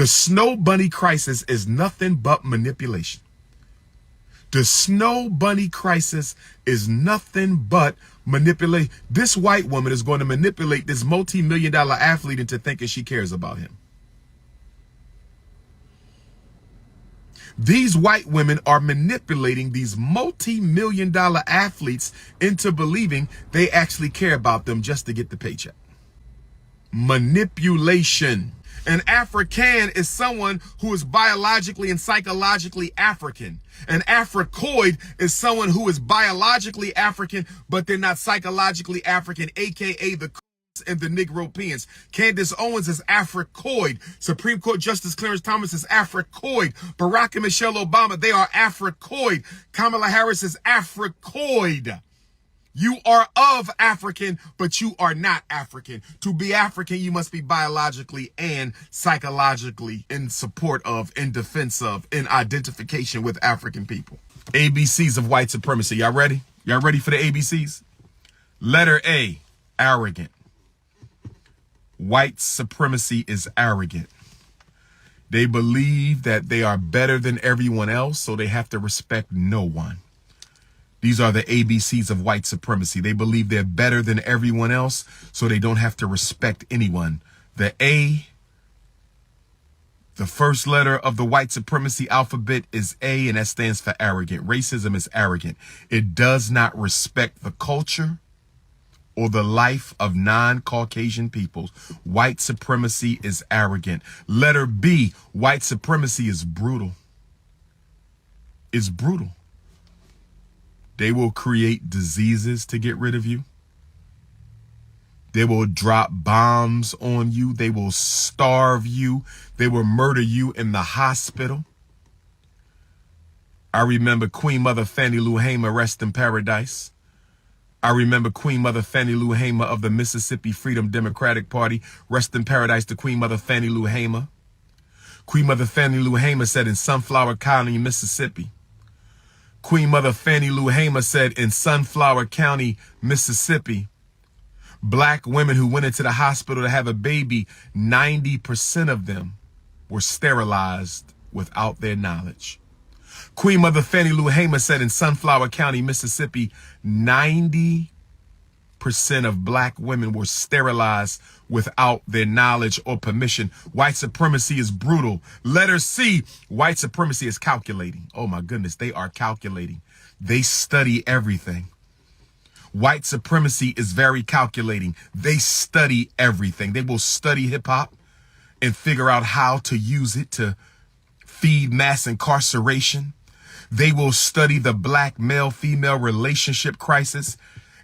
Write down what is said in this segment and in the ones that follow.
The Snow Bunny crisis is nothing but manipulation. The Snow Bunny crisis is nothing but manipulate. This white woman is going to manipulate this multi-million-dollar athlete into thinking she cares about him. These white women are manipulating these multi-million-dollar athletes into believing they actually care about them just to get the paycheck. Manipulation. An African is someone who is biologically and psychologically African. An Africoid is someone who is biologically African, but they're not psychologically African, aka the and the Negropeans. Candace Owens is Africoid. Supreme Court Justice Clarence Thomas is Africoid. Barack and Michelle Obama, they are Africoid. Kamala Harris is Africoid. You are of African, but you are not African. To be African, you must be biologically and psychologically in support of, in defense of, in identification with African people. ABCs of white supremacy. Y'all ready? Y'all ready for the ABCs? Letter A, arrogant. White supremacy is arrogant. They believe that they are better than everyone else, so they have to respect no one. These are the ABCs of white supremacy. They believe they're better than everyone else, so they don't have to respect anyone. The A, the first letter of the white supremacy alphabet is A, and that stands for arrogant. Racism is arrogant. It does not respect the culture or the life of non-Caucasian peoples. White supremacy is arrogant. Letter B, white supremacy is brutal. It's brutal. They will create diseases to get rid of you. They will drop bombs on you. They will starve you. They will murder you in the hospital. I remember Queen Mother Fannie Lou Hamer, rest in paradise. I remember Queen Mother Fannie Lou Hamer of the Mississippi Freedom Democratic Party. Rest in paradise to Queen Mother Fannie Lou Hamer. Queen Mother Fannie Lou Hamer said in Sunflower County, Mississippi. Queen Mother Fannie Lou Hamer said in Sunflower County, Mississippi, black women who went into the hospital to have a baby, 90% of them were sterilized without their knowledge. Queen Mother Fannie Lou Hamer said in Sunflower County, Mississippi, 90% of black women were sterilized without their knowledge or permission. White supremacy is brutal. Letter C, white supremacy is calculating. Oh my goodness, they are calculating. They study everything. White supremacy is very calculating. They study everything. They will study hip hop and figure out how to use it to feed mass incarceration. They will study the black male-female relationship crisis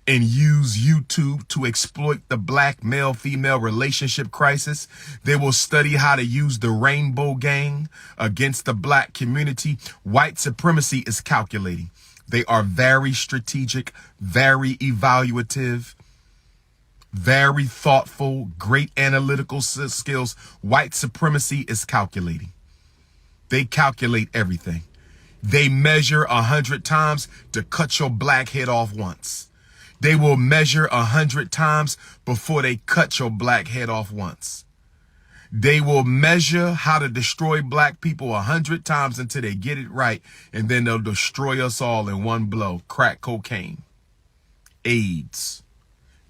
and use YouTube to exploit the black male-female relationship crisis. They will study how to use the rainbow gang against the black community. White supremacy is calculating. They are very strategic, very evaluative, very thoughtful, great analytical skills. White supremacy is calculating. They calculate everything. They measure 100 times to cut your black head off once. They will measure 100 times before they cut your black head off once. They will measure how to destroy black people 100 times until they get it right, and then they'll destroy us all in one blow. Crack cocaine, AIDS,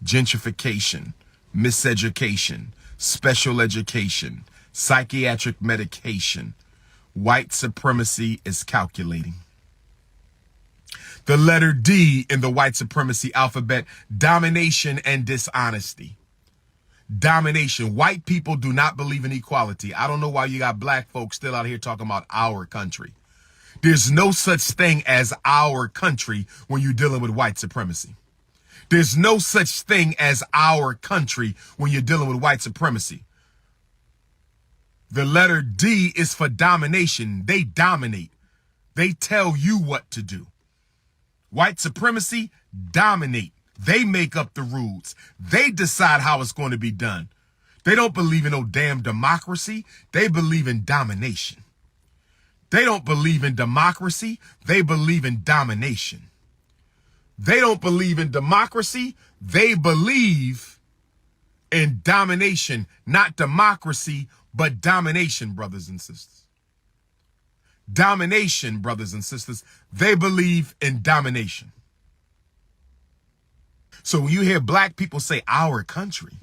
gentrification, miseducation, special education, psychiatric medication. White supremacy is calculating. The letter D in the white supremacy alphabet, domination and dishonesty. Domination. White people do not believe in equality. I don't know why you got black folks still out here talking about our country. There's no such thing as our country when you're dealing with white supremacy. There's no such thing as our country when you're dealing with white supremacy. The letter D is for domination. They dominate. They tell you what to do. White supremacy, dominate. They make up the rules. They decide how it's going to be done. They don't believe in no damn democracy. They believe in domination. They don't believe in democracy. They believe in domination. They don't believe in democracy. They believe in domination, not democracy, but domination, brothers and sisters. Domination, brothers and sisters. They believe in domination. So when you hear black people say our country,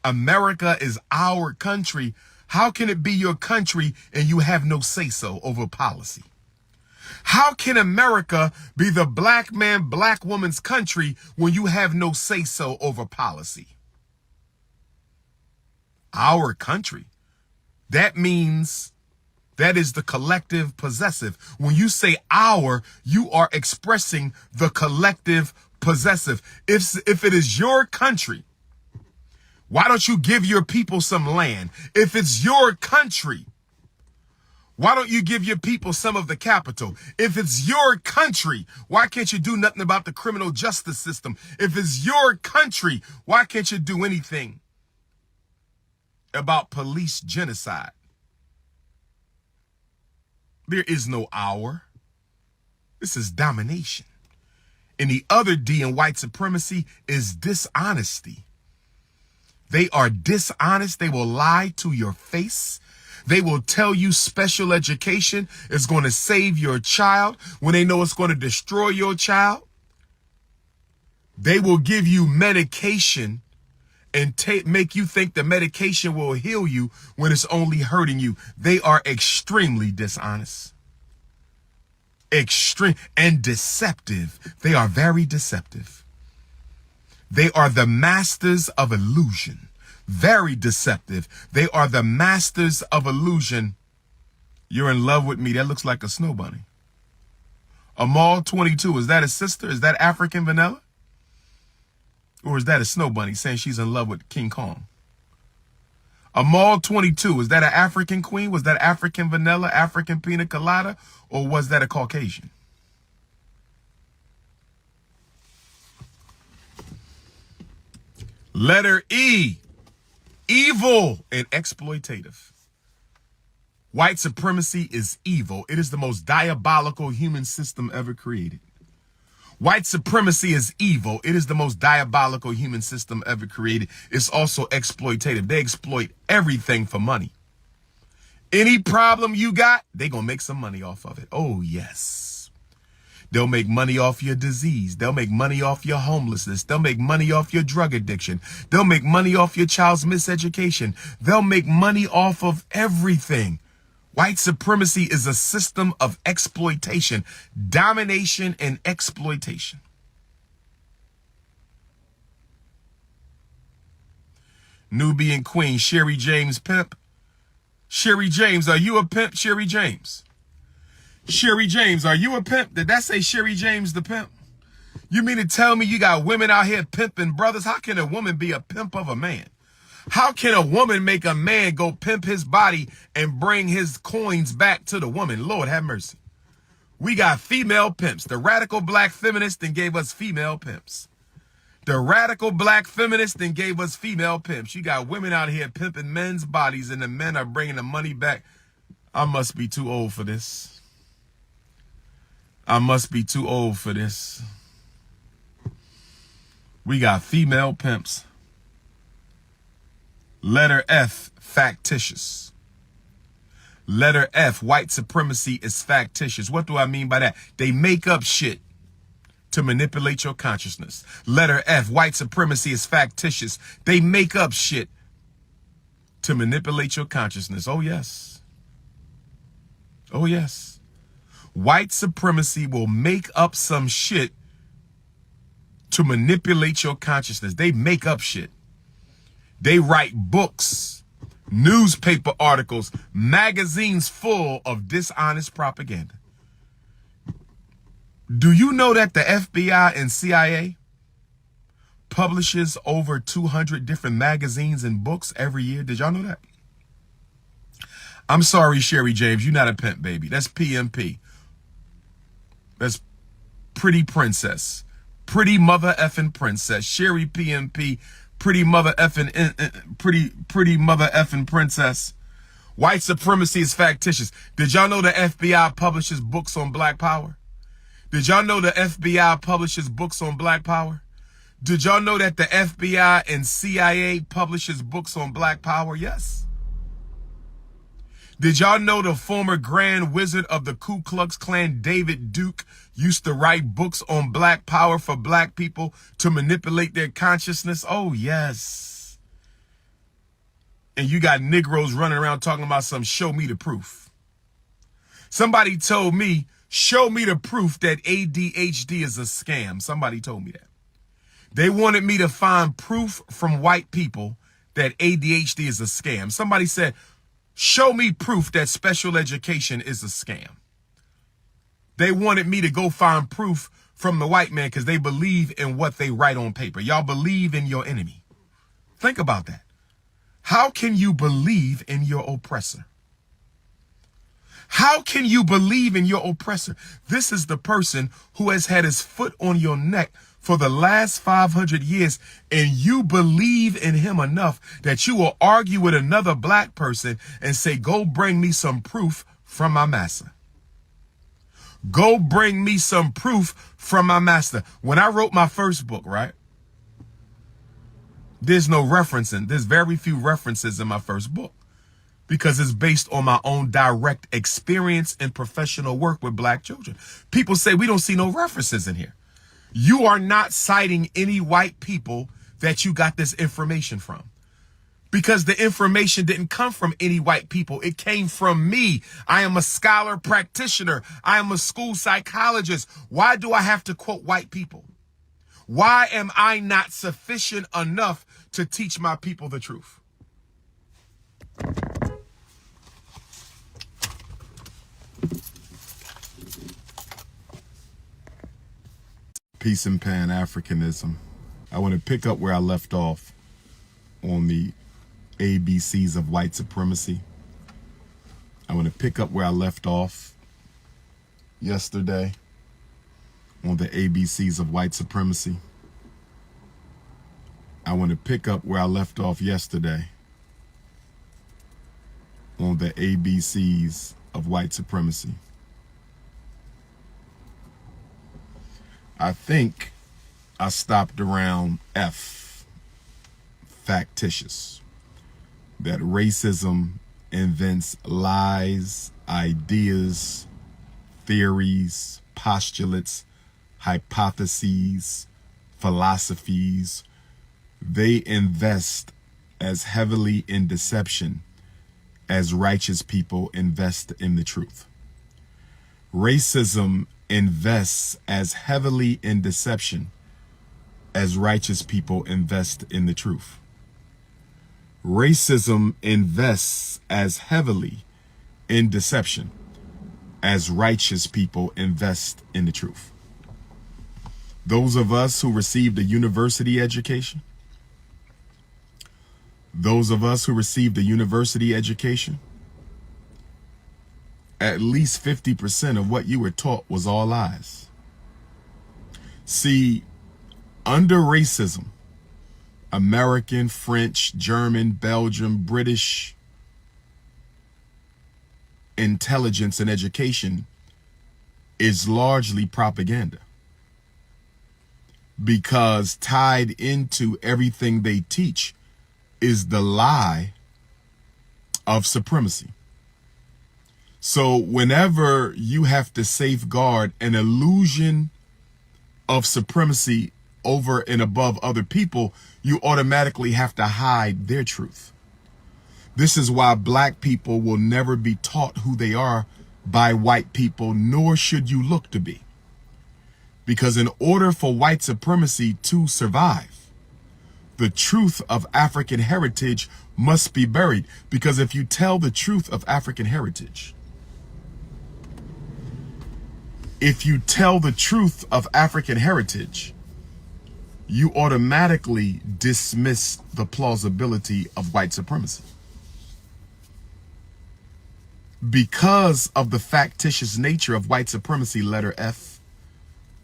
America is our country, how can it be your country and you have no say-so over policy? How can America be the black man, black woman's country when you have no say-so over policy? Our country. That means that is the collective possessive. When you say our, you are expressing the collective possessive. If it is your country, why don't you give your people some land? If it's your country, why don't you give your people some of the capital? If it's your country, why can't you do nothing about the criminal justice system? If it's your country, why can't you do anything about police genocide? There is no our. This is domination. And the other D in white supremacy is dishonesty. They are dishonest. They will lie to your face. They will tell you special education is going to save your child when they know it's going to destroy your child. They will give you medication and make you think the medication will heal you when it's only hurting you. They are extremely dishonest. Extreme and deceptive. They are very deceptive. They are the masters of illusion. Very deceptive. They are the masters of illusion. You're in love with me. That looks like a snow bunny. Amal 22. Is that a sister? Is that African vanilla? Or is that a snow bunny saying she's in love with King Kong? Amal 22. Is that an African queen? Was that African vanilla, African pina colada? Or was that a Caucasian? Letter E, evil and exploitative. White supremacy is evil. It is the most diabolical human system ever created. White supremacy is evil. It is the most diabolical human system ever created. It's also exploitative. They exploit everything for money. Any problem you got, they gonna make some money off of it. Oh, yes. They'll make money off your disease. They'll make money off your homelessness. They'll make money off your drug addiction. They'll make money off your child's miseducation. They'll make money off of everything. White supremacy is a system of exploitation, domination, and exploitation. Nubian Queen, Sherry James pimp. Sherry James, are you a pimp, Sherry James? Sherry James, are you a pimp? Did that say Sherry James the pimp? You mean to tell me you got women out here pimping brothers? How can a woman be a pimp of a man? How can a woman make a man go pimp his body and bring his coins back to the woman? Lord have mercy. We got female pimps. The radical black feminist then gave us female pimps. The radical black feminist then gave us female pimps. You got women out here pimping men's bodies and the men are bringing the money back. I must be too old for this. I must be too old for this. We got female pimps. Letter F, factitious. Letter F, white supremacy is factitious. What do I mean by that? They make up shit to manipulate your consciousness. Letter F, white supremacy is factitious. They make up shit to manipulate your consciousness. Oh, yes. Oh, yes. White supremacy will make up some shit to manipulate your consciousness. They make up shit. They write books, newspaper articles, magazines full of dishonest propaganda. Do you know that the FBI and CIA publishes over 200 different magazines and books every year? Did y'all know that? I'm sorry, Sherry James, you're not a pimp, baby. That's PMP. That's pretty princess. Pretty mother effing princess. Sherry PMP, pretty mother effing pretty mother effing princess. White supremacy is factitious. Did y'all know the FBI publishes books on black power? Did y'all know the FBI publishes books on black power? Did y'all know that the FBI and CIA publishes books on Black Power? Yes. Did y'all know the former Grand Wizard of the Ku Klux Klan, David Duke, used to write books on Black Power for Black people to manipulate their consciousness? Oh, yes. And you got Negroes running around talking about some show me the proof. Somebody told me, show me the proof that ADHD is a scam. Somebody told me that. They wanted me to find proof from white people that ADHD is a scam. Somebody said, show me proof that special education is a scam. They wanted me to go find proof from the white man because they believe in what they write on paper. Y'all believe in your enemy. Think about that. How can you believe in your oppressor? How can you believe in your oppressor? This is the person who has had his foot on your neck for the last 500 years, and you believe in him enough that you will argue with another black person and say, go bring me some proof from my master. Go bring me some proof from my master. When I wrote my first book, right? There's very few references in my first book because it's based on my own direct experience and professional work with black children. People say we don't see no references in here. You are not citing any white people that you got this information from, because the information didn't come from any white people. It came from me. I am a scholar practitioner. I am a school psychologist. Why do I have to quote white people? Why am I not sufficient enough to teach my people the truth? Peace and Pan-Africanism. I want to pick up where I left off on the ABCs of white supremacy. I want to pick up where I left off yesterday on the ABCs of white supremacy. I want to pick up where I left off yesterday on the ABCs of white supremacy. I think I stopped around F, factitious, that racism invents lies, ideas, theories, postulates, hypotheses, philosophies. They invest as heavily in deception as righteous people invest in the truth. Racism invests as heavily in deception as righteous people invest in the truth. Racism invests as heavily in deception as righteous people invest in the truth. Those of us who received a university education, at least 50% of what you were taught was all lies. See, under racism, American, French, German, Belgian, British intelligence and education is largely propaganda, because tied into everything they teach is the lie of supremacy. So whenever you have to safeguard an illusion of supremacy over and above other people, you automatically have to hide their truth. This is why black people will never be taught who they are by white people, nor should you look to be. Because in order for white supremacy to survive, the truth of African heritage must be buried. Because if you tell the truth of African heritage, you automatically dismiss the plausibility of white supremacy. Because of the factitious nature of white supremacy, letter F,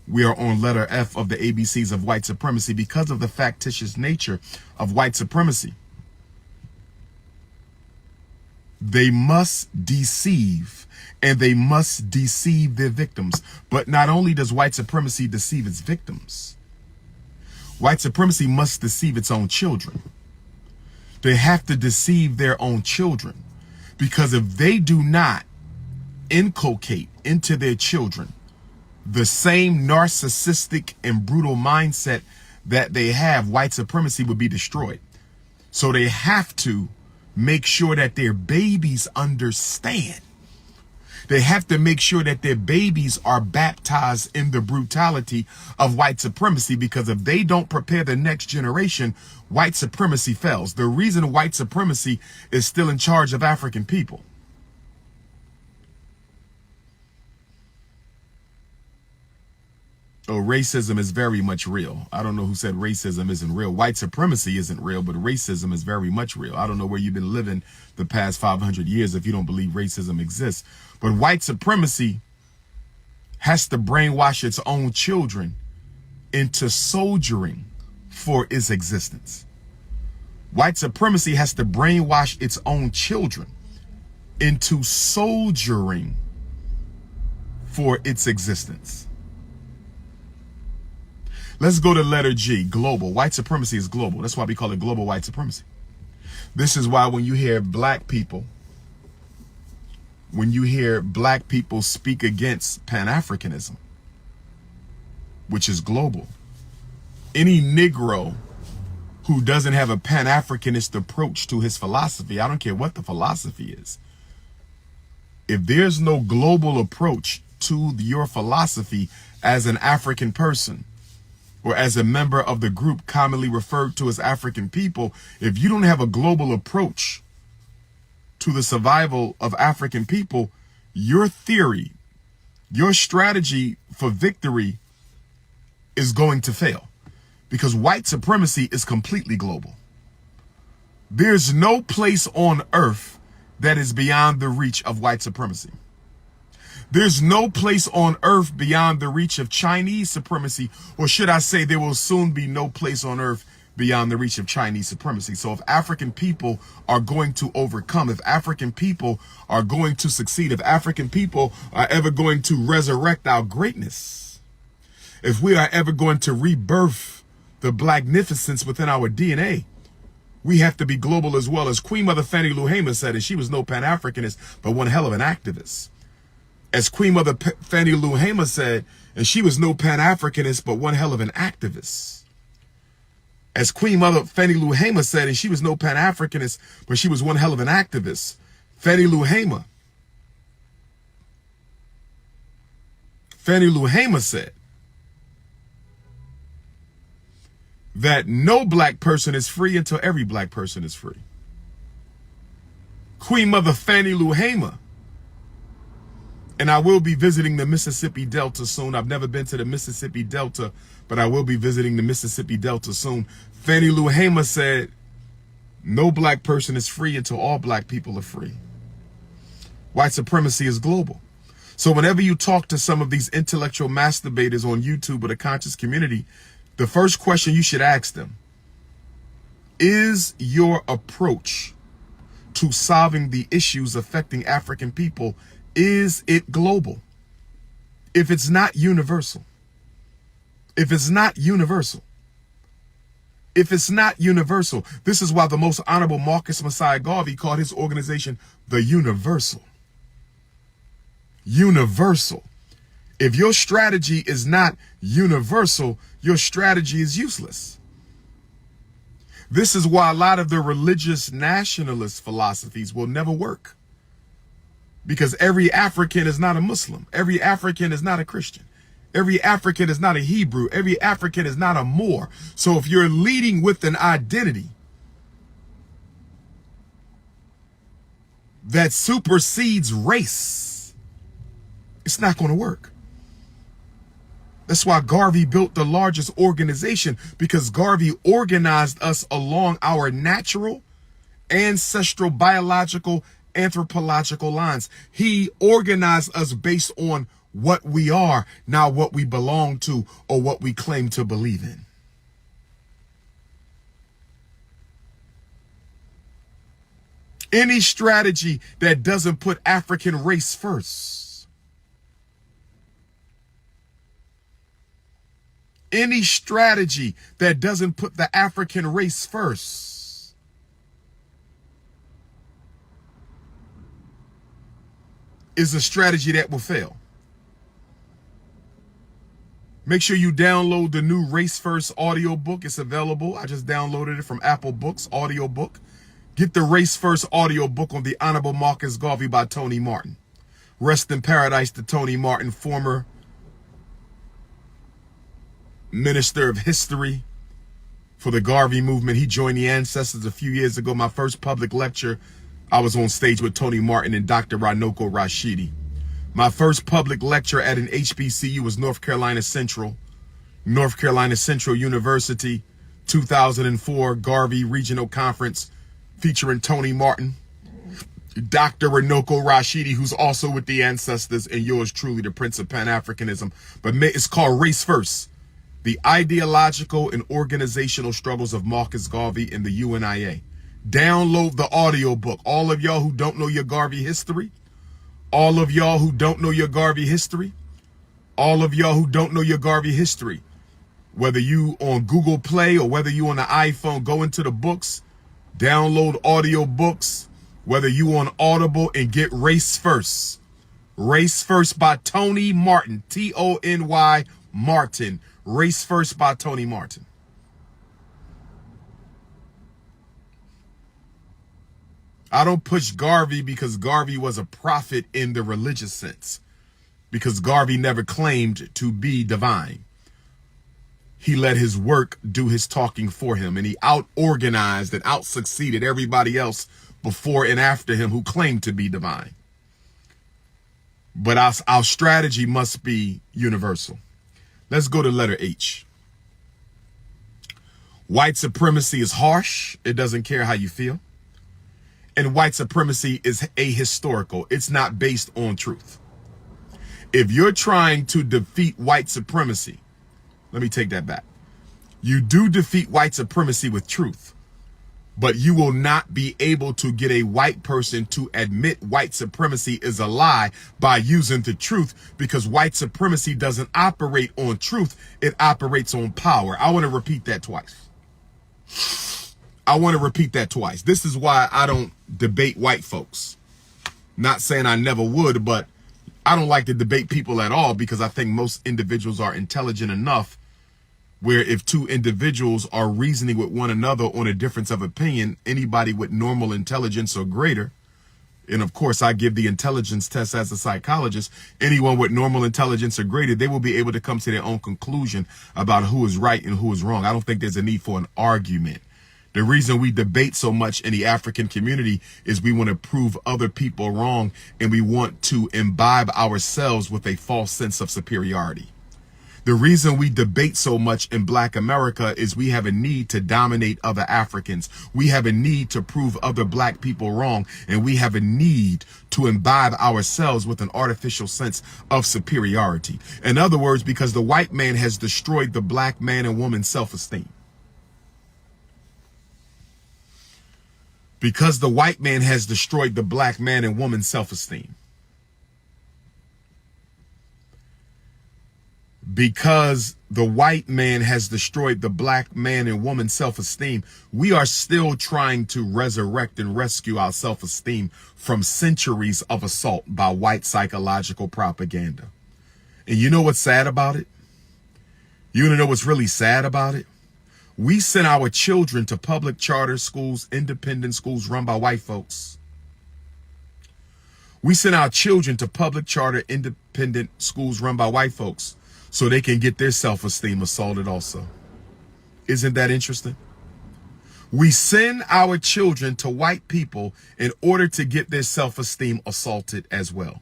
we are on letter F of the ABCs of white supremacy. Because of the factitious nature of white supremacy, they must deceive, and they must deceive their victims. But not only does white supremacy deceive its victims, White supremacy must deceive its own children. They have to deceive their own children, because if they do not inculcate into their children the same narcissistic and brutal mindset that they have, white supremacy would be destroyed. So they have to make sure that their babies understand. They have to make sure that their babies are baptized in the brutality of white supremacy, because if they don't prepare the next generation, white supremacy fails. The reason white supremacy is still in charge of African people. Oh, racism is very much real. I don't know who said racism isn't real. White supremacy isn't real, but racism is very much real. I don't know where you've been living the past 500 years if you don't believe racism exists. But white supremacy has to brainwash its own children into soldiering for its existence. White supremacy has to brainwash its own children into soldiering for its existence. Let's go to letter G, global. White supremacy is global. That's why we call it global white supremacy. This is why when you hear black people speak against Pan-Africanism, which is global, any Negro who doesn't have a Pan-Africanist approach to his philosophy, I don't care what the philosophy is, if there's no global approach to your philosophy as an African person, or as a member of the group commonly referred to as African people, if you don't have a global approach to the survival of African people, your theory, your strategy for victory is going to fail, because white supremacy is completely global. There's no place on earth that is beyond the reach of white supremacy. There's no place on earth beyond the reach of Chinese supremacy, or should I say there will soon be no place on earth beyond the reach of Chinese supremacy. So if African people are going to overcome, if African people are going to succeed, if African people are ever going to resurrect our greatness, if we are ever going to rebirth the blacknificence within our DNA, we have to be global as well. As Queen Mother Fannie Lou Hamer said, and she was no Pan-Africanist, but one hell of an activist. As Queen Mother Fannie Lou Hamer said, and she was no Pan-Africanist, but one hell of an activist. As Queen Mother Fannie Lou Hamer said, and she was no Pan-Africanist, but she was one hell of an activist. Fannie Lou Hamer said that no black person is free until every black person is free. Queen Mother Fannie Lou Hamer, and I will be visiting the Mississippi Delta soon. I've never been to the Mississippi Delta, but I will be visiting the Mississippi Delta soon. Fannie Lou Hamer said, no black person is free until all black people are free. White supremacy is global. So whenever you talk to some of these intellectual masturbators on YouTube or the conscious community, the first question you should ask them, is your approach to solving the issues affecting African people, is it global? If it's not universal, this is why the Most Honorable Marcus Messiah Garvey called his organization the Universal. Universal. If your strategy is not universal, your strategy is useless. This is why a lot of the religious nationalist philosophies will never work. Because every African is not a Muslim. Every African is not a Christian. Every African is not a Hebrew. Every African is not a Moor. So if you're leading with an identity that supersedes race, it's not going to work. That's why Garvey built the largest organization, because Garvey organized us along our natural, ancestral, biological, anthropological lines. He organized us based on what we are, not what we belong to or what we claim to believe in. Any strategy that doesn't put African race first Any strategy that doesn't put the African race first is a strategy that will fail. Make sure you download the new Race First audiobook. It's available. I just downloaded it from Apple Books, audiobook. Get the Race First audiobook on the Honorable Marcus Garvey by Tony Martin. Rest in paradise to Tony Martin, former Minister of History for the Garvey movement. He joined the ancestors a few years ago. My first public lecture, I was on stage with Tony Martin and Dr. Ranoko Rashidi. My first public lecture at an HBCU was North Carolina Central University, 2004 Garvey Regional Conference featuring Tony Martin, Dr. Ranoko Rashidi, who's also with the ancestors, and yours truly, the Prince of Pan-Africanism. But it's called Race First, the ideological and organizational struggles of Marcus Garvey and the UNIA. Download the audiobook. All of y'all who don't know your Garvey history, all of y'all who don't know your Garvey history, all of y'all who don't know your Garvey history, whether you on Google Play or whether you on the iPhone, go into the books, download audio books, whether you on Audible, and get Race First. Race First by Tony Martin, T-O-N-Y Martin. Race First by Tony Martin. I don't push Garvey because Garvey was a prophet in the religious sense, because Garvey never claimed to be divine. He let his work do his talking for him, and he out-organized and out-succeeded everybody else before and after him who claimed to be divine. But our strategy must be universal. Let's go to letter H. White supremacy is harsh. It doesn't care how you feel. And white supremacy is ahistorical. It's not based on truth. If you're trying to defeat white supremacy, let me take that back. You do defeat white supremacy with truth, but you will not be able to get a white person to admit white supremacy is a lie by using the truth, because white supremacy doesn't operate on truth. It operates on power. I want to repeat that twice. This is why I don't debate white folks. Not saying I never would, but I don't like to debate people at all, because I think most individuals are intelligent enough where if two individuals are reasoning with one another on a difference of opinion, anybody with normal intelligence or greater, and of course I give the intelligence test as a psychologist, anyone with normal intelligence or greater, they will be able to come to their own conclusion about who is right and who is wrong. I don't think there's a need for an argument. The reason we debate so much in the African community is we want to prove other people wrong, and we want to imbibe ourselves with a false sense of superiority. The reason we debate so much in Black America is we have a need to dominate other Africans. We have a need to prove other Black people wrong, and we have a need to imbibe ourselves with an artificial sense of superiority. In other words, because the white man has destroyed the Black man and woman's self-esteem. Because the white man has destroyed the Black man and woman's self-esteem. Because the white man has destroyed the Black man and woman's self-esteem, we are still trying to resurrect and rescue our self-esteem from centuries of assault by white psychological propaganda. And you know what's sad about it? You want to know what's really sad about it? We send our children to public charter schools, independent schools run by white folks. We send our children to public charter, independent schools run by white folks so they can get their self-esteem assaulted also. Isn't that interesting? We send our children to white people in order to get their self-esteem assaulted as well.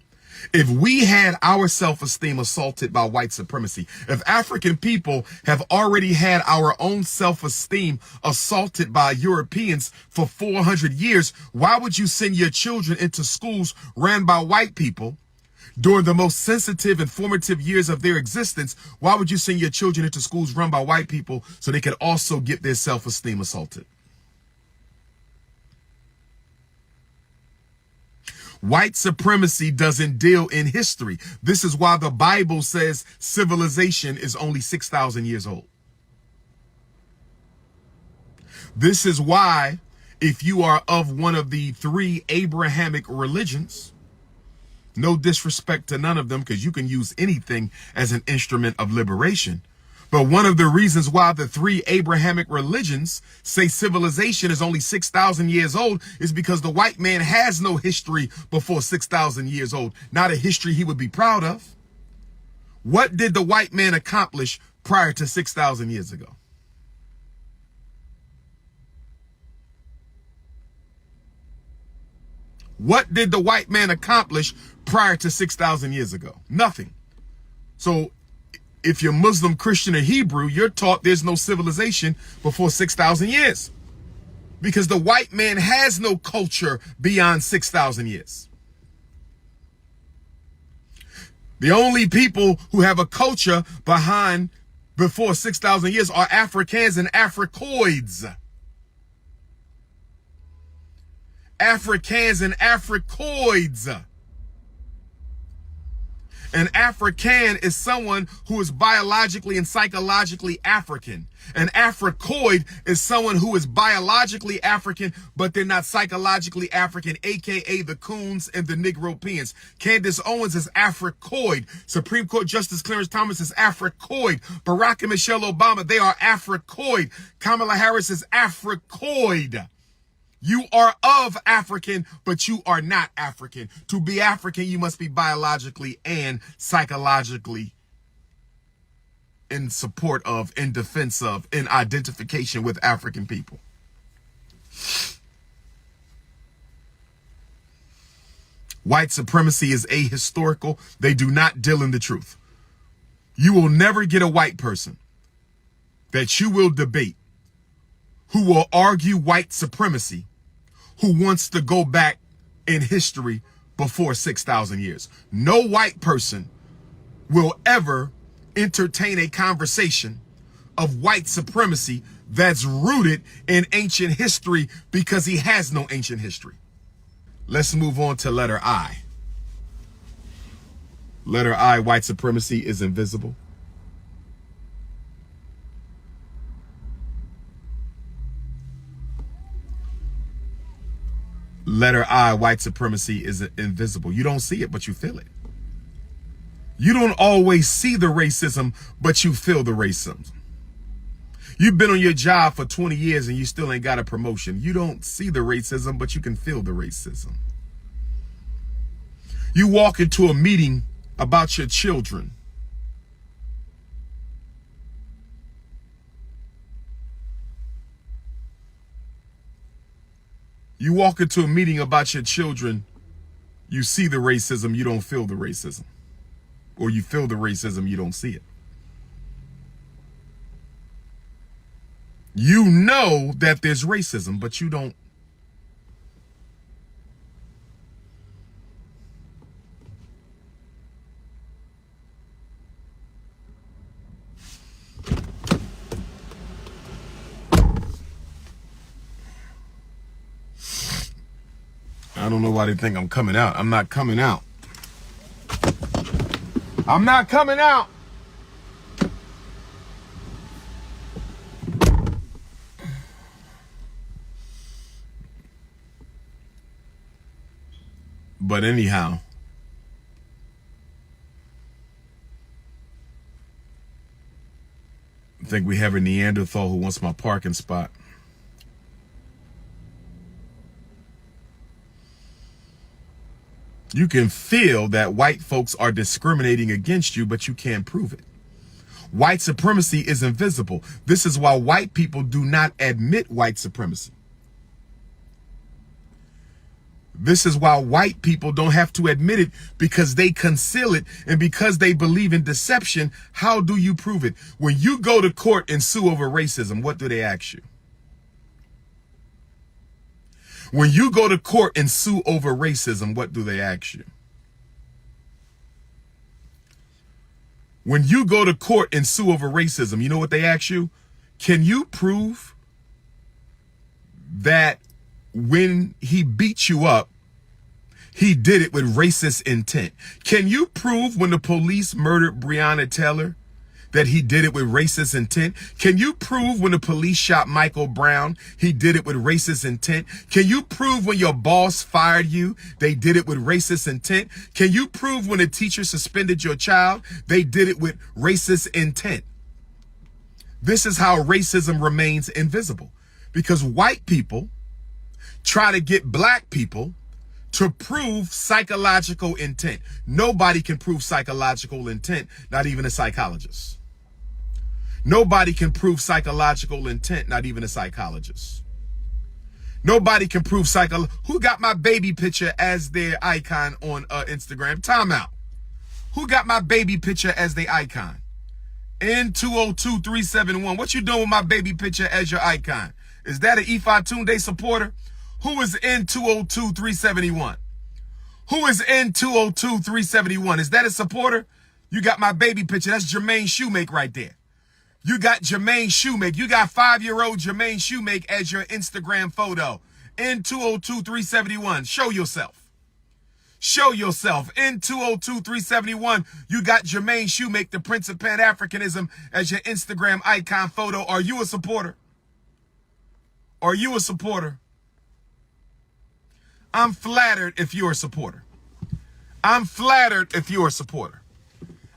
If we had our self-esteem assaulted by white supremacy, if African people have already had our own self-esteem assaulted by Europeans for 400 years, why would you send your children into schools ran by white people during the most sensitive and formative years of their existence? Why would you send your children into schools run by white people so they could also get their self-esteem assaulted? White supremacy doesn't deal in history. This is why the Bible says civilization is only 6,000 years old. This is why, if you are of one of the 3 Abrahamic religions, no disrespect to none of them, because you can use anything as an instrument of liberation. But one of the reasons why the 3 Abrahamic religions say civilization is only 6,000 years old is because the white man has no history before 6,000 years old. Not a history he would be proud of. What did the white man accomplish prior to 6,000 years ago? What did the white man accomplish prior to 6,000 years ago? Nothing. So if you're Muslim, Christian, or Hebrew, you're taught there's no civilization before 6,000 years. Because the white man has no culture beyond 6,000 years. The only people who have a culture before 6,000 years are Africans and Africoids. Africans and Africoids. An African is someone who is biologically and psychologically African. An Africoid is someone who is biologically African, but they're not psychologically African, aka the Coons and the Negropeans. Candace Owens is Africoid. Supreme Court Justice Clarence Thomas is Africoid. Barack and Michelle Obama, they are Africoid. Kamala Harris is Africoid. You are of African, but you are not African. To be African, you must be biologically and psychologically in support of, in defense of, in identification with African people. White supremacy is ahistorical. They do not deal in the truth. You will never get a white person that you will debate who will argue white supremacy who wants to go back in history before 6,000 years. No white person will ever entertain a conversation of white supremacy that's rooted in ancient history because he has no ancient history. Let's move on to letter I. Letter I, white supremacy is invisible. Letter I, white supremacy is invisible. You don't see it, but you feel it. You don't always see the racism, but you feel the racism. You've been on your job for 20 years and you still ain't got a promotion. You don't see the racism, but you can feel the racism. You walk into a meeting about your children. You walk into a meeting about your children, you see the racism, you don't feel the racism. Or you feel the racism, you don't see it. You know that there's racism, but you don't. I don't know why they think I'm coming out. I'm not coming out. I'm not coming out. But anyhow, I think we have a Neanderthal who wants my parking spot. You can feel that white folks are discriminating against you, but you can't prove it. White supremacy is invisible. This is why white people do not admit white supremacy. This is why white people don't have to admit it, because they conceal it, and because they believe in deception. How do you prove it? When you go to court and sue over racism, what do they ask you? When you go to court and sue over racism, what do they ask you? When you go to court and sue over racism, you know what they ask you? Can you prove that when he beat you up, He did it with racist intent. Can you prove when the police murdered Breonna Taylor that he did it with racist intent? Can you prove when the police shot Michael Brown, he did it with racist intent? Can you prove when your boss fired you, they did it with racist intent? Can you prove when a teacher suspended your child, they did it with racist intent? This is how racism remains invisible, because white people try to get black people to prove psychological intent. Nobody can prove psychological intent, not even a psychologist. Nobody can prove psychological intent, not even a psychologist. Nobody can prove Who got my baby picture as their icon on Instagram? Time out. Who got my baby picture as their icon? N202371. What you doing with my baby picture as your icon? Is that an Ifa Tunde supporter? Who is N202371? Who is N202371? Is that a supporter? You got my baby picture. That's Jermaine Shoemake right there. You got Jermaine Shoemake. You got 5-year-old Jermaine Shoemake as your Instagram photo. N202371. Show yourself. Show yourself. N202371. You got Jermaine Shoemake, the Prince of Pan-Africanism, as your Instagram icon photo. Are you a supporter? Are you a supporter? I'm flattered if you're a supporter. I'm flattered if you're a supporter.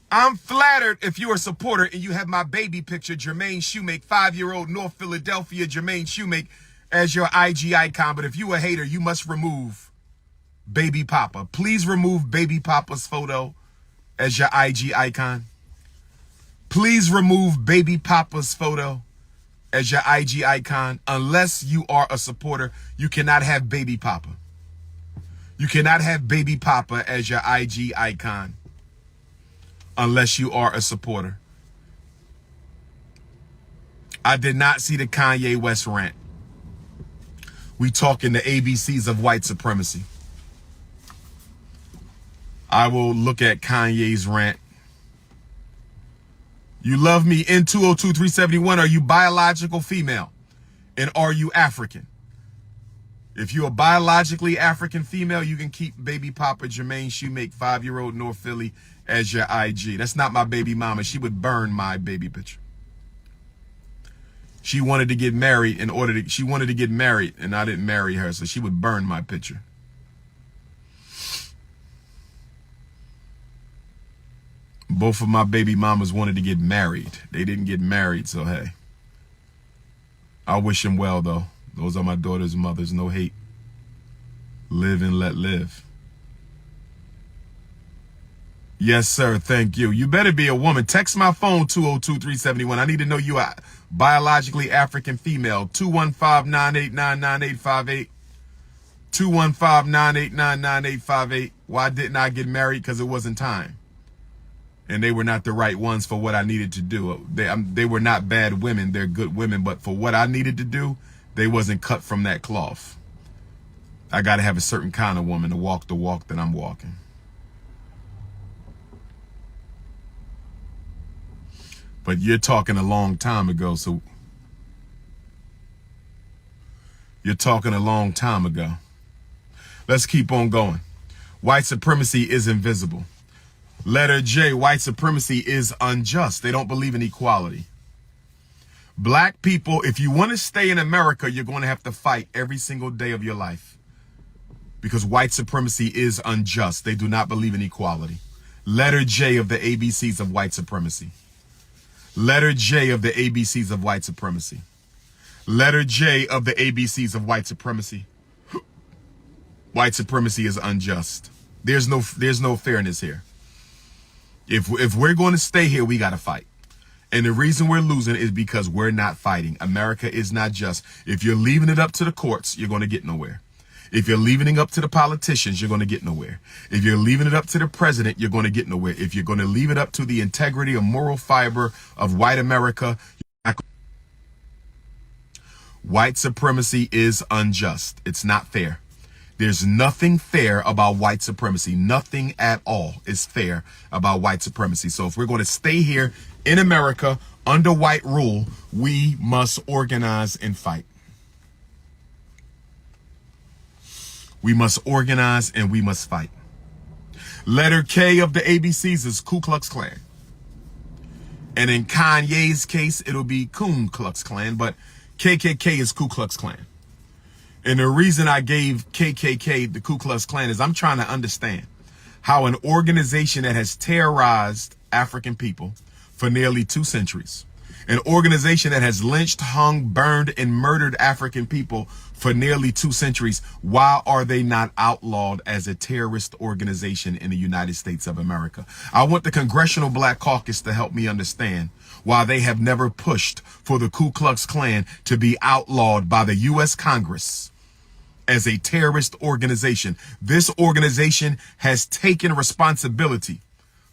I'm flattered if you're a supporter and you have my baby picture, Jermaine Shoemake, 5-year-old North Philadelphia Jermaine Shoemake, as your IG icon. But if you a hater, you must remove Baby Papa. Please remove Baby Papa's photo as your IG icon. Please remove Baby Papa's photo as your IG icon. Unless you are a supporter, you cannot have Baby Papa. You cannot have Baby Papa as your IG icon unless you are a supporter. I did not see the Kanye West rant. We talking the ABCs of white supremacy. I will look at Kanye's rant. You love me, N202371. Are you biological female? And are you African? If you're a biologically African female, you can keep Baby Papa Jermaine Shoemake, 5-year-old North Philly, as your IG. That's not my baby mama. She would burn my baby picture. She wanted to get married she wanted to get married, and I didn't marry her, so she would burn my picture. Both of my baby mamas wanted to get married. They didn't get married, so hey. I wish them well, though. Those are my daughter's mothers. No hate. Live and let live. Yes, sir. Thank you. You better be a woman. Text my phone, 202371. I need to know you are biologically African female. 215-989-9858. 215-989-9858. Why didn't I get married? Because it wasn't time. And they were not the right ones for what I needed to do. They were not bad women. They're good women. But for what I needed to do, they wasn't cut from that cloth. I got to have a certain kind of woman to walk the walk that I'm walking. But you're talking a long time ago, so you're talking a long time ago. Let's keep on going. White supremacy is invisible. Letter J, white supremacy is unjust. They don't believe in equality. Black people, if you want to stay in America, you're going to have to fight every single day of your life. Because white supremacy is unjust. They do not believe in equality. Letter J of the ABCs of white supremacy. Letter J of the ABCs of white supremacy. Letter J of the ABCs of white supremacy. White supremacy is unjust. There's no fairness here. If we're going to stay here, we got to fight. And the reason we're losing is because we're not fighting. America is not just. If you're leaving it up to the courts, you're going to get nowhere. If you're leaving it up to the politicians, you're going to get nowhere. If you're leaving it up to the president, you're going to get nowhere. If you're going to leave it up to the integrity or moral fiber of white America, white supremacy is unjust. It's not fair. There's nothing fair about white supremacy. Nothing at all is fair about white supremacy. So if we're going to stay here in America under white rule, we must organize and fight. We must organize and we must fight. Letter K of the ABCs is Ku Klux Klan. And in Kanye's case, it'll be Ku Klux Klan, but KKK is Ku Klux Klan. And the reason I gave KKK the Ku Klux Klan is I'm trying to understand how an organization that has terrorized African people for nearly 2 centuries, an organization that has lynched, hung, burned, and murdered African people for nearly 2 centuries, why are they not outlawed as a terrorist organization in the United States of America? I want the Congressional Black Caucus to help me understand why they have never pushed for the Ku Klux Klan to be outlawed by the U.S. Congress as a terrorist organization. This organization has taken responsibility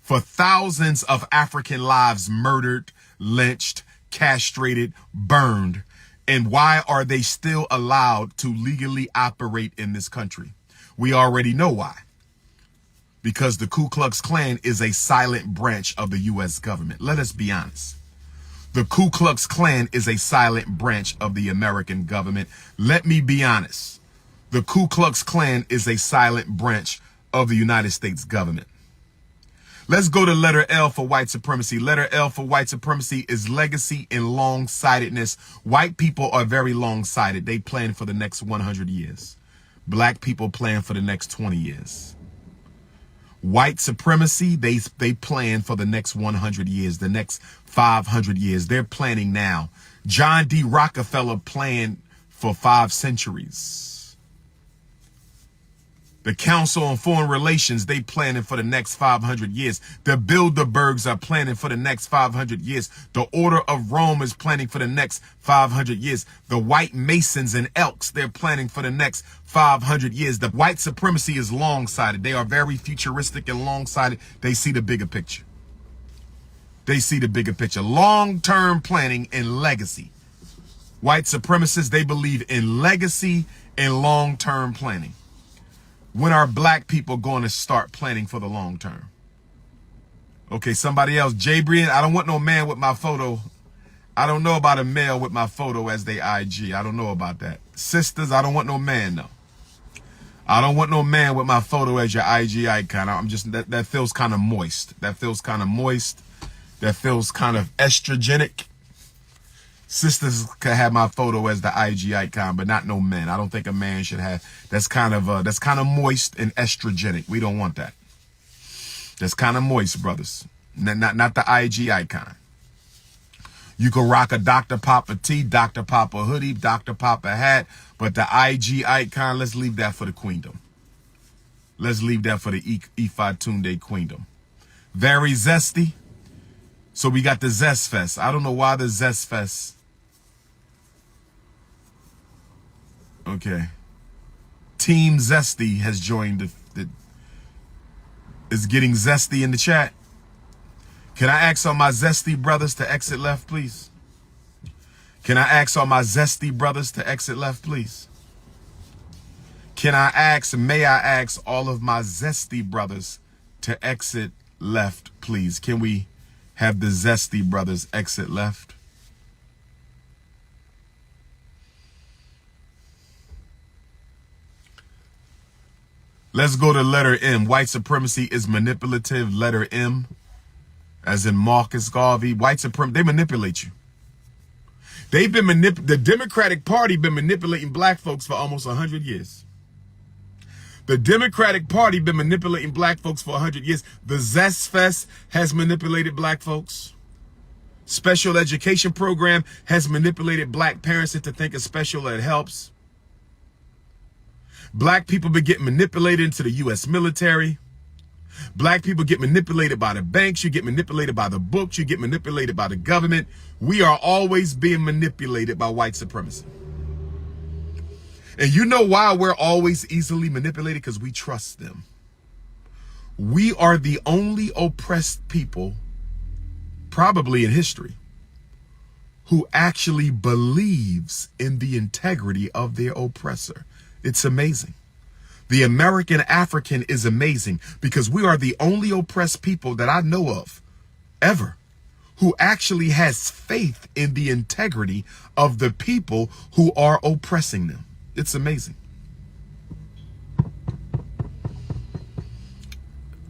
for thousands of African lives murdered, lynched, castrated, burned. And why are they still allowed to legally operate in this country? We already know why. Because the Ku Klux Klan is a silent branch of the U.S. government. Let us be honest. The Ku Klux Klan is a silent branch of the American government. Let me be honest. The Ku Klux Klan is a silent branch of the United States government. Let's go to letter L for white supremacy. Letter L for white supremacy is legacy and long-sightedness. White people are very long-sighted. They plan for the next 100 years. Black people plan for the next 20 years. White supremacy, they plan for the next 100 years, the next 500 years. They're planning now. John D. Rockefeller planned for 5 centuries. The Council on Foreign Relations, they planning for the next 500 years. The Bilderbergs are planning for the next 500 years. The Order of Rome is planning for the next 500 years. The White Masons and Elks, they're planning for the next 500 years. The white supremacy is long-sighted. They are very futuristic and long-sighted. They see the bigger picture. They see the bigger picture. Long-term planning and legacy. White supremacists, they believe in legacy and long-term planning. When are black people going to start planning for the long term? Okay, somebody else. Jabrian, I don't want no man with my photo. I don't know about a male with my photo as they IG. I don't know about that. Sisters, I don't want no man, no. I don't want no man with my photo as your IG icon. I'm just, that feels kind of moist. That feels kind of moist. That feels kind of estrogenic. Sisters could have my photo as the IG icon, but not no men. I don't think a man should have. That's kind of moist and estrogenic. We don't want that. That's kind of moist, brothers. Not the IG icon. You can rock a Dr. Papa tee, Dr. Papa hoodie, Dr. Papa hat, but the IG icon, let's leave that for the queendom. Let's leave that for the Ifa Tunde queendom. Very zesty. So we got the Zest Fest. I don't know why the Zest Fest. Okay. Team Zesty has joined is getting zesty in the chat. Can I ask all my zesty brothers to exit left, please? Can I ask all my zesty brothers to exit left, please? May I ask all of my zesty brothers to exit left, please? Can we have the zesty brothers exit left? Let's go to letter M. White supremacy is manipulative. Letter M, as in Marcus Garvey. White supremacy, they manipulate you. They've been the Democratic Party been manipulating black folks for almost 100 years. The Democratic Party been manipulating black folks for 100 years. The Zest Fest has manipulated black folks. Special education program has manipulated black parents into thinking special ed helps. Black people been getting manipulated into the U.S. military. Black people get manipulated by the banks. You get manipulated by the books. You get manipulated by the government. We are always being manipulated by white supremacy. And you know why we're always easily manipulated? Because we trust them. We are the only oppressed people, probably in history, who actually believes in the integrity of their oppressor. It's amazing. The American African is amazing because we are the only oppressed people that I know of ever who actually has faith in the integrity of the people who are oppressing them. It's amazing.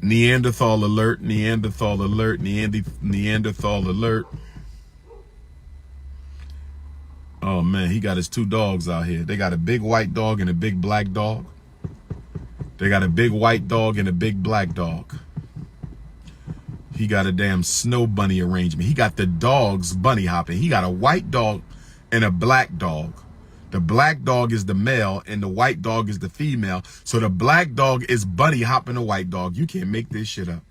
Neanderthal alert, Neanderthal alert, Neanderthal alert. Oh man, he got his two dogs out here. They got a big white dog and a big black dog. They got a big white dog and a big black dog. He got a damn snow bunny arrangement. He got the dogs bunny hopping. He got a white dog and a black dog. The black dog is the male and the white dog is the female. So the black dog is bunny hopping the white dog. You can't make this shit up.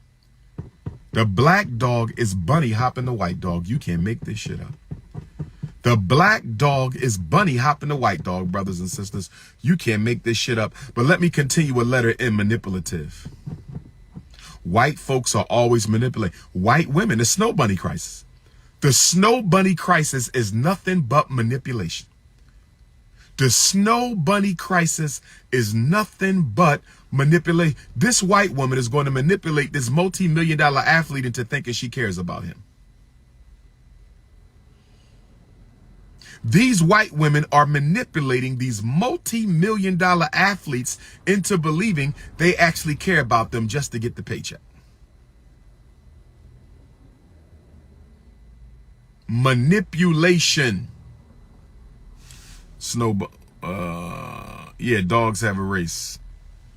The black dog is bunny hopping the white dog. You can't make this shit up. The black dog is bunny hopping the white dog, brothers and sisters. You can't make this shit up. But let me continue with letter M, manipulative. White folks are always manipulating. White women, the snow bunny crisis. The snow bunny crisis is nothing but manipulation. The snow bunny crisis is nothing but manipulate. This white woman is going to manipulate this multi-million-dollar athlete into thinking she cares about him. These white women are manipulating these multi-million-dollar athletes into believing they actually care about them just to get the paycheck. Manipulation. Yeah, dogs have a race.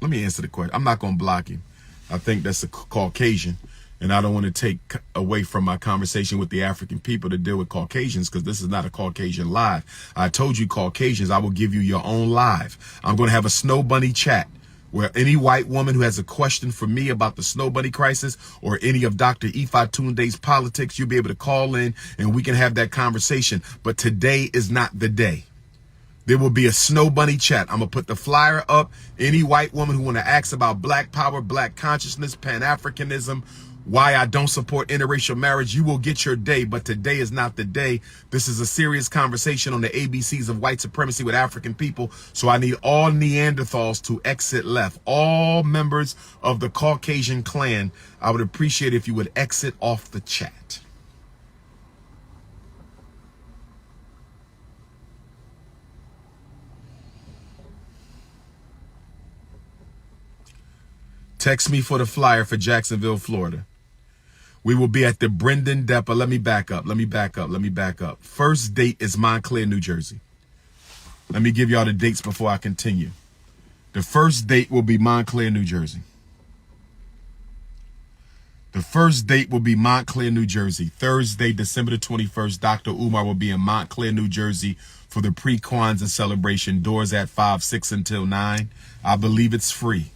Let me answer the question. I'm not going to block him. I think that's a Caucasian. And I don't want to take away from my conversation with the African people to deal with Caucasians, because this is not a Caucasian live. I told you Caucasians, I will give you your own live. I'm going to have a snow bunny chat where any white woman who has a question for me about the snow bunny crisis or any of Dr. Ifa Tunde's politics, you'll be able to call in and we can have that conversation. But today is not the day. There will be a snow bunny chat. I'm going to put the flyer up. Any white woman who want to ask about black power, black consciousness, Pan-Africanism, why I don't support interracial marriage, you will get your day, but today is not the day. This is a serious conversation on the ABCs of white supremacy with African people, so I need all Neanderthals to exit left. All members of the Caucasian clan, I would appreciate if you would exit off the chat. Text me for the flyer for Jacksonville, Florida. We will be at the Brendan Depot. Let me back up. First date is Montclair, New Jersey. Let me give y'all the dates before I continue. The first date will be Montclair, New Jersey. The first date will be Montclair, New Jersey. Thursday, December the 21st, Dr. Umar will be in Montclair, New Jersey for the pre-Kwanzaa celebration. Doors at 5, 6 until 9. I believe it's free.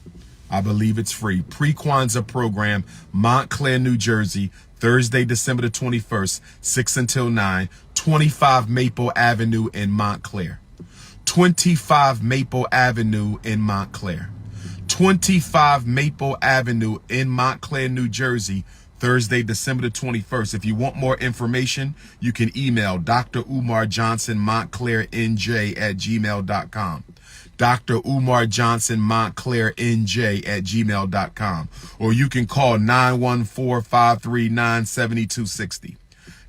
Pre-Kwanzaa program, Montclair, New Jersey, Thursday, December the 21st, 6 until 9, 25 Maple Avenue in Montclair. 25 Maple Avenue in Montclair. 25 Maple Avenue in Montclair, New Jersey, Thursday, December the 21st. If you want more information, you can email Dr. Umar Johnson, montclairnj@gmail.com. Dr. Umar Johnson, montclairnj@gmail.com. Or you can call 914-539-7260.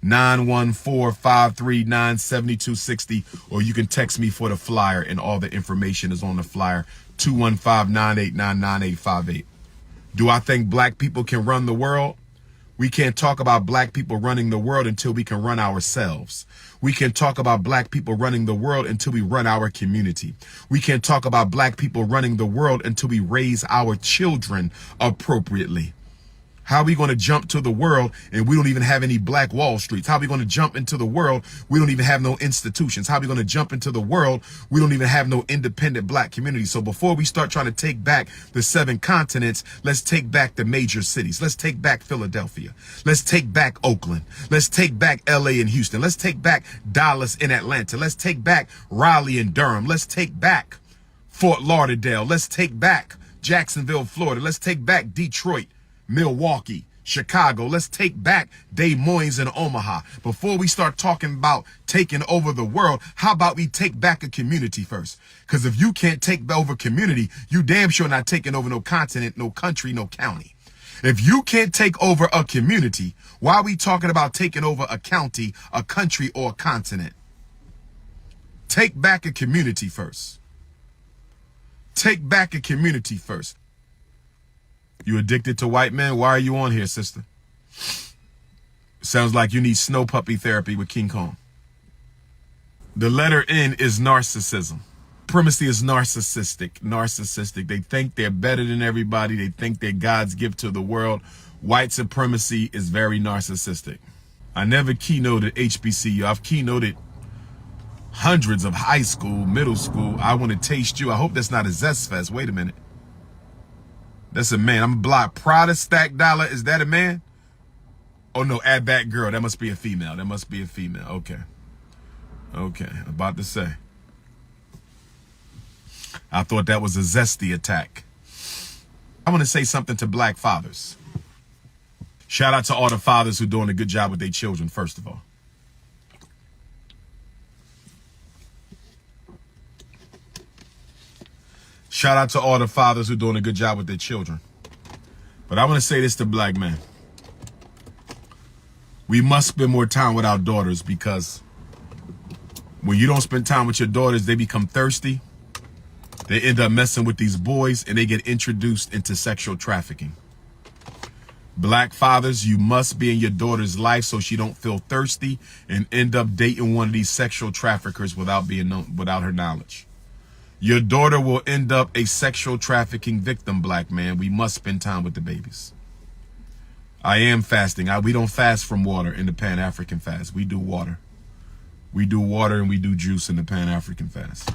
914-539-7260. Or you can text me for the flyer, and all the information is on the flyer. 215-989-9858. Do I think black people can run the world? We can't talk about black people running the world until we can run ourselves. We can talk about black people running the world until we run our community. We can't talk about black people running the world until we raise our children appropriately. How are we going to jump to the world and we don't even have any black Wall Streets? How are we going to jump into the world? We don't even have no institutions. How are we going to jump into the world? We don't even have no independent black community. So before we start trying to take back the 7 continents, let's take back the major cities. Let's take back Philadelphia. Let's take back Oakland. Let's take back LA and Houston. Let's take back Dallas and Atlanta. Let's take back Raleigh and Durham. Let's take back Fort Lauderdale. Let's take back Jacksonville, Florida. Let's take back Detroit, Milwaukee, Chicago. Let's take back Des Moines and Omaha. Before we start talking about taking over the world, how about we take back a community first? Because if you can't take over community, you damn sure not taking over no continent, no country, no county. If you can't take over a community, why are we talking about taking over a county, a country, or a continent? Take back a community first. Take back a community first. You addicted to white men? Why are you on here, sister? Sounds like you need snow puppy therapy with King Kong. The letter N is narcissism. Supremacy is narcissistic. They think they're better than everybody. They think they're God's gift to the world. White supremacy is very narcissistic. I never keynoted HBCU. I've keynoted hundreds of high school, middle school. I want to taste you. I hope that's not a Zest Fest. Wait a minute. That's a man. I'm blocked. Prada Stack Dollar. Is that a man? Oh no, add that girl. That must be a female. That must be a female. Okay. Okay. About to say. I thought that was a zesty attack. I want to say something to black fathers. Shout out to all the fathers who are doing a good job with their children, first of all. Shout out to all the fathers who are doing a good job with their children. But I want to say this to black men. We must spend more time with our daughters, because when you don't spend time with your daughters, they become thirsty. They end up messing with these boys and they get introduced into sexual trafficking. Black fathers, you must be in your daughter's life so she don't feel thirsty and end up dating one of these sexual traffickers without her knowledge. Your daughter will end up a sexual trafficking victim, black man. We must spend time with the babies. I am fasting. We don't fast from water in the Pan-African fast. We do water. We do water and we do juice in the Pan-African fast.